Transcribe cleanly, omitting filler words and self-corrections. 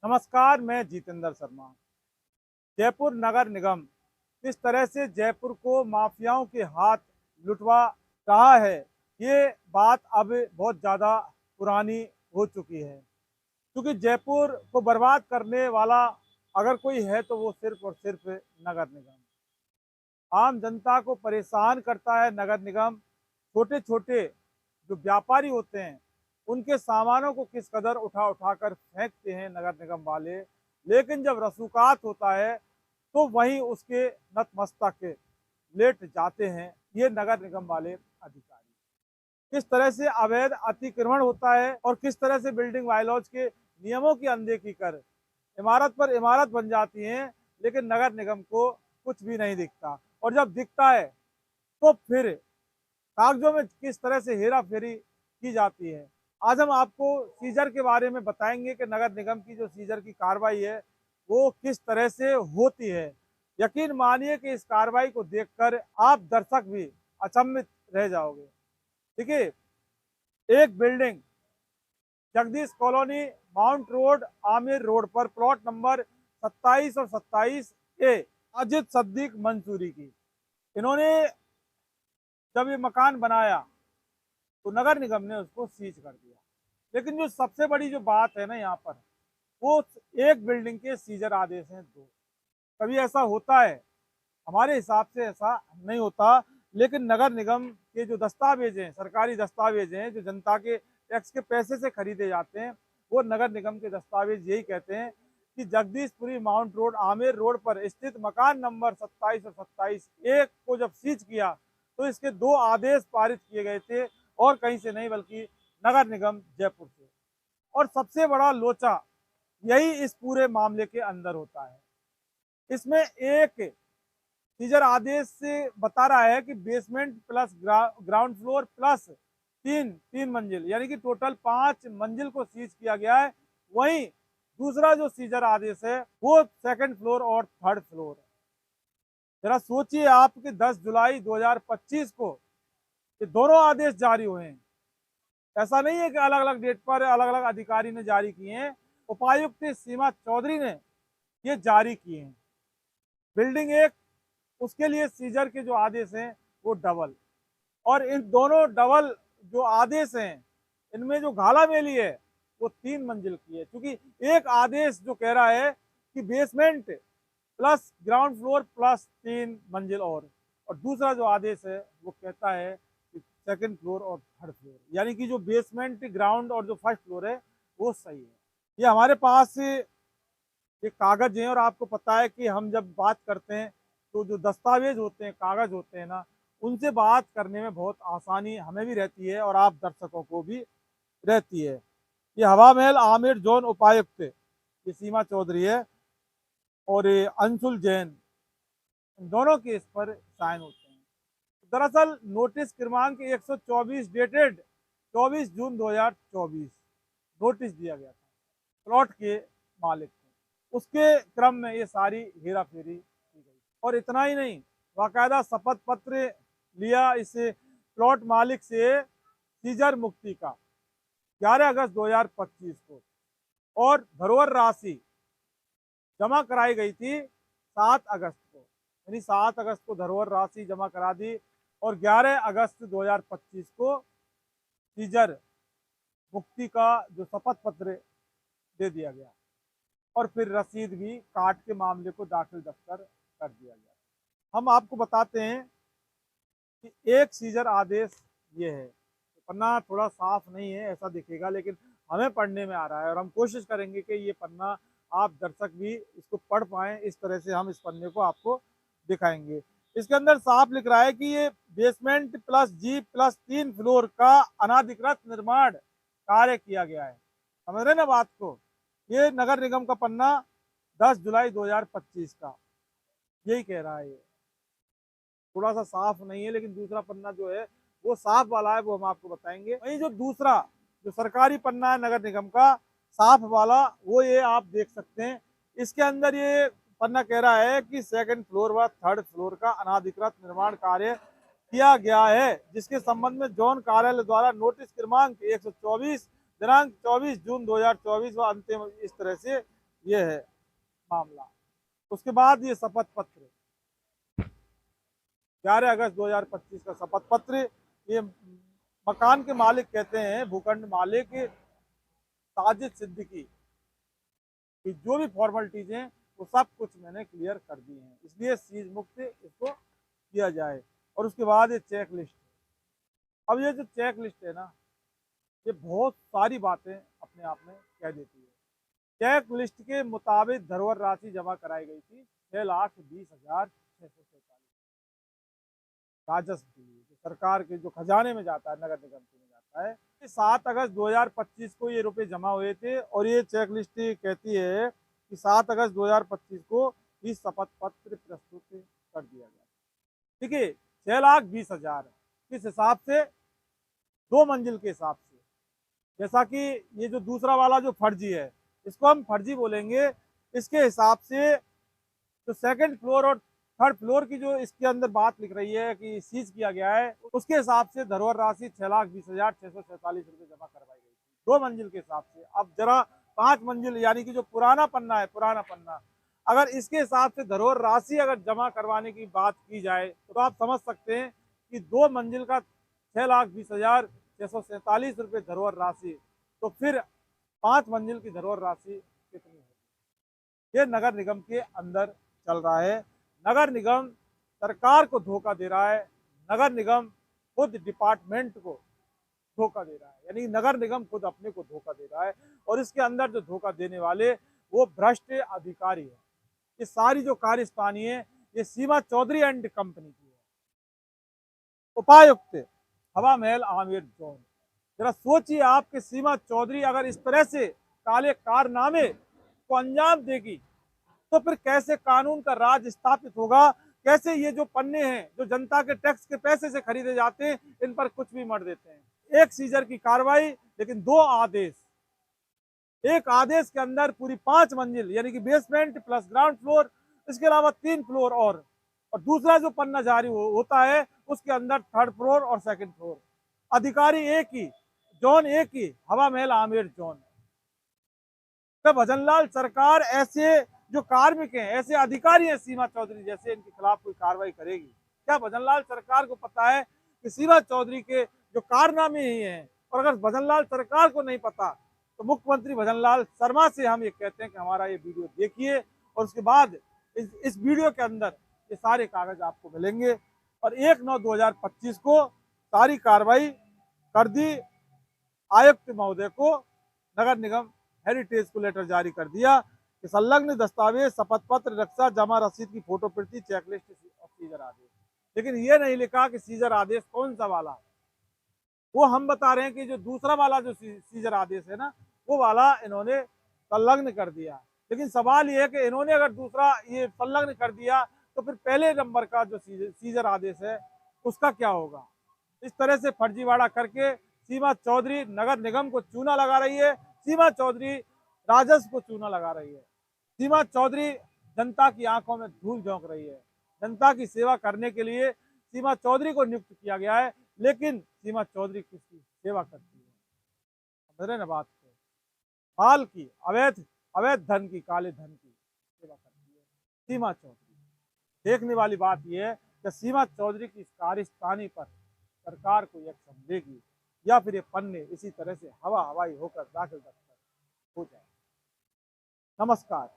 नमस्कार, मैं जितेंद्र शर्मा। जयपुर नगर निगम किस तरह से जयपुर को माफियाओं के हाथ लुटवा रहा है, ये बात अब बहुत ज़्यादा पुरानी हो चुकी है। क्योंकि जयपुर को बर्बाद करने वाला अगर कोई है तो वो सिर्फ और सिर्फ नगर निगम। आम जनता को परेशान करता है नगर निगम। छोटे छोटे जो व्यापारी होते हैं उनके सामानों को किस कदर उठा उठा कर फेंकते हैं नगर निगम वाले। लेकिन जब रसूखात होता है तो वहीं उसके नतमस्तक लेट जाते हैं ये नगर निगम वाले अधिकारी। किस तरह से अवैध अतिक्रमण होता है और किस तरह से बिल्डिंग बायलॉज के नियमों की अनदेखी कर इमारत पर इमारत बन जाती हैं, लेकिन नगर निगम को कुछ भी नहीं दिखता। और जब दिखता है तो फिर कागजों में किस तरह से हेरा फेरी की जाती है। आज हम आपको सीजर के बारे में बताएंगे कि नगर निगम की जो सीजर की कार्रवाई है वो किस तरह से होती है। यकीन मानिए कि इस कार्रवाई को देखकर आप दर्शक भी अचंभित रह जाओगे। देखिए, एक building Jagdish colony, mount road, Aamir road पर प्लॉट नंबर 27 और 27 ए अजित सद्दीक मंसूरी की, इन्होंने जब ये मकान बनाया तो नगर निगम ने उसको सीज कर दिया। लेकिन जो सबसे बड़ी जो बात है ना यहाँ पर, वो एक बिल्डिंग के सीजर आदेश हैं दो। कभी ऐसा होता है? हमारे हिसाब से ऐसा नहीं होता। लेकिन नगर निगम के जो दस्तावेज हैं, सरकारी दस्तावेज हैं जो जनता के टैक्स के पैसे से खरीदे जाते हैं, वो नगर निगम के दस्तावेज यही कहते हैं कि Jagdishpuri mount road, Amer road पर स्थित मकान नंबर 27 और 27 एक को जब सीज किया तो इसके दो आदेश पारित किए गए थे, और कहीं से नहीं बल्कि नगर निगम जयपुर से। और सबसे बड़ा लोचा यही इस पूरे मामले के अंदर होता है। इसमें एक सीजर आदेश से बता रहा है कि basement plus ground floor plus तीन तीन मंजिल, यानी कि टोटल 5 मंजिल को सीज किया गया है। वहीं दूसरा जो सीजर आदेश है वो सेकंड फ्लोर और थर्ड फ्लोर है। जरा सोचिए आप कि 10 जुलाई 2025 को ये दोनों आदेश जारी हुए हैं। ऐसा नहीं है कि अलग अलग डेट पर अलग अलग अधिकारी ने जारी किए हैं। उपायुक्त सीमा चौधरी ने ये जारी किए हैं। बिल्डिंग एक, उसके लिए सीजर के जो आदेश हैं वो डबल। और इन दोनों डबल जो आदेश हैं इनमें जो घाला मेली है वो 3 मंजिल की है। क्योंकि एक आदेश जो कह रहा है कि basement plus ground floor plus 3 मंजिल, और दूसरा जो आदेश है वो कहता है कि सेकंड फ्लोर और थर्ड फ्लोर, यानी कि जो बेसमेंट ग्राउंड और जो फर्स्ट फ्लोर है वो सही है। ये हमारे पास ये कागज हैं, और आपको पता है कि हम जब बात करते हैं तो जो दस्तावेज होते हैं, कागज होते हैं ना, उनसे बात करने में बहुत आसानी हमें भी रहती है और आप दर्शकों को भी रहती है। ये हवा महल आमिर जोन उपायुक्त ये सीमा चौधरी है, और ये अंशुल जैन, इन दोनों के इस पर साइन होते हैं। दरअसल नोटिस क्रमांक 124 डेटेड 24 जून 2024 नोटिस दिया गया था प्लॉट के मालिक को। उसके क्रम में ये सारी हेरा फेरी की गई। और इतना ही नहीं, बाकायदा शपथ पत्र लिया इस प्लॉट मालिक से सीजर मुक्ति का 11 अगस्त 2025 को, और धरोहर राशि जमा कराई गई थी 7 अगस्त को, यानी 7 अगस्त को धरोहर राशि जमा करा दी, और 11 अगस्त 2025 को सीजर मुक्ति का जो शपथ पत्र दे दिया गया, और फिर रसीद भी काट के मामले को दाखिल दफ्तर कर दिया गया। हम आपको बताते हैं कि एक सीजर आदेश ये है। पन्ना थोड़ा साफ नहीं है ऐसा दिखेगा, लेकिन हमें पढ़ने में आ रहा है, और हम कोशिश करेंगे कि ये पन्ना आप दर्शक भी इसको पढ़ पाएँ। इस तरह से हम इस पन्ने को आपको दिखाएंगे। इसके अंदर साफ लिख रहा है कि ये बेसमेंट प्लस जी प्लस 3 फ्लोर का अनाधिकृत निर्माण कार्य किया गया है। समझ रहे ना बात को? ये नगर निगम का पन्ना 10 जुलाई 2025 का यही कह रहा है। ये थोड़ा सा साफ नहीं है, लेकिन दूसरा पन्ना जो है वो साफ वाला है, वो हम आपको बताएंगे। वही जो दूसरा जो सरकारी पन्ना है नगर निगम का साफ वाला, वो ये आप देख सकते हैं। इसके अंदर ये पन्ना कह रहा है कि सेकंड फ्लोर व थर्ड फ्लोर का अनाधिकृत निर्माण कार्य किया गया है, जिसके संबंध में जोन कार्यालय द्वारा नोटिस क्रमांक 124 दिनांक 24 जून 2024 व अंतिम इस तरह से ये है मामला। उसके बाद ये शपथ पत्र 11 अगस्त 2025 का शपथ पत्र, ये मकान के मालिक कहते हैं, भूखंड मालिक साजिद सिद्दीकी कि जो भी फॉर्मेलिटीज हैं वो सब कुछ मैंने क्लियर कर दी हैं, इसलिए सीज मुक्त इसको किया जाए। और उसके बाद ये चेक लिस्ट। अब ये जो चेक लिस्ट है ना, ये बहुत सारी बातें अपने आप में कह देती है। चेक लिस्ट के मुताबिक धरोहर राशि जमा कराई गई थी 6,20,647 राजस्व के लिए, जो सरकार के जो खजाने में जाता है, नगर निगम में जाता है। 7 अगस्त 2025 को ये रुपए जमा हुए थे और ये चेक लिस्ट कहती है कि 7 अगस्त 2025 को इस शपथ पत्र प्रस्तुत कर दिया गया। ठीक है, 6,20,000 किस हिसाब से? 2 मंजिल के हिसाब से। जैसा कि ये जो दूसरा वाला जो फर्जी है, इसको हम फर्जी बोलेंगे। इसके हिसाब से जो सेकंड फ्लोर और थर्ड फ्लोर की जो इसके अंदर बात लिख रही है कि सीज किया गया है, उसके हिसाब से धरोहर राशि 6,20,647 रुपये जमा करवाई गई थी 2 मंजिल के हिसाब से। अब जरा 5 मंजिल यानी कि जो पुराना पन्ना है, पुराना पन्ना, अगर इसके हिसाब से धरोहर राशि अगर जमा करवाने की बात की जाए तो आप समझ सकते हैं कि 2 मंजिल का 6,20,647 रुपये धरोहर राशि, तो फिर 5 मंजिल की धरोहर राशि कितनी है? ये नगर निगम के अंदर चल रहा है। नगर निगम सरकार को धोखा दे रहा है, नगर निगम खुद डिपार्टमेंट को धोखा दे रहा है, यानी नगर निगम खुद अपने को धोखा दे रहा है। और इसके अंदर जो धोखा देने वाले वो भ्रष्ट अधिकारी है। ये सारी जो कार्यस्थानी है ये सीमा चौधरी एंड कंपनी की है। उपायुक्त हवा महल आमिर जोन, जरा सोचिए आपके सीमा चौधरी अगर इस तरह से काले कारनामे को अंजाम देगी तो फिर कैसे कानून का राज स्थापित होगा? कैसे ये जो पन्ने हैं जो जनता के टैक्स के पैसे से खरीदे जाते हैं, इन पर कुछ भी मर देते हैं। एक सीजर की कार्रवाई, लेकिन 2 आदेश। एक आदेश के अंदर पूरी 5 मंजिल यानी कि बेसमेंट प्लस ग्राउंड फ्लोर, इसके अलावा 3 फ्लोर और दूसरा जो पन्ना जारी होता है उसके अंदर थर्ड फ्लोर और सेकंड फ्लोर। अधिकारी एक ही, जोन एक ही, हवा महल आमिर जोन। तो भजनलाल सरकार ऐसे जो कार्मिक हैं, ऐसे अधिकारी हैं सीमा चौधरी जैसे, इनके खिलाफ कोई कार्रवाई करेगी क्या? भजनलाल सरकार को पता है कि सीमा चौधरी के जो कारनामे ही हैं, और अगर भजनलाल सरकार को नहीं पता तो मुख्यमंत्री भजनलाल शर्मा से हम ये कहते हैं कि हमारा ये वीडियो देखिए और उसके बाद इस वीडियो के अंदर ये सारे कागज आपको मिलेंगे। और 1/9/2025 को सारी कार्रवाई कर दी। आयुक्त महोदय को नगर निगम हेरिटेज को लेटर जारी कर दिया कि संलग्न दस्तावेज, शपथ पत्र, रक्षा जमा रसीद की फोटो प्रति, चेकलिस्ट और सीजर आदेश। लेकिन ये नहीं लिखा कि सीजर आदेश कौन सा वाला। वो हम बता रहे हैं कि जो दूसरा वाला जो सीजर आदेश है ना, वो वाला इन्होंने संलग्न कर दिया। लेकिन सवाल ये है कि इन्होंने अगर दूसरा ये संलग्न कर दिया तो फिर पहले नंबर का जो सीजर आदेश है उसका क्या होगा? इस तरह से फर्जीवाड़ा करके सीमा चौधरी नगर निगम को चूना लगा रही है, सीमा चौधरी राजस्व को चूना लगा रही है, सीमा चौधरी जनता की आंखों में धूल झोंक रही है। जनता की सेवा करने के लिए सीमा चौधरी को नियुक्त किया गया है, लेकिन सीमा चौधरी किसकी सेवा करती है? समझ रहे ना बात को? माल की, अवैध धन की, काले धन की सेवा करती है सीमा चौधरी। देखने वाली बात यह है कि सीमा चौधरी की इस कार्यस्थानी पर सरकार को एक्शन देगी या फिर ये पन्ने इसी तरह से हवाई होकर दाखिल हो जाए। नमस्कार।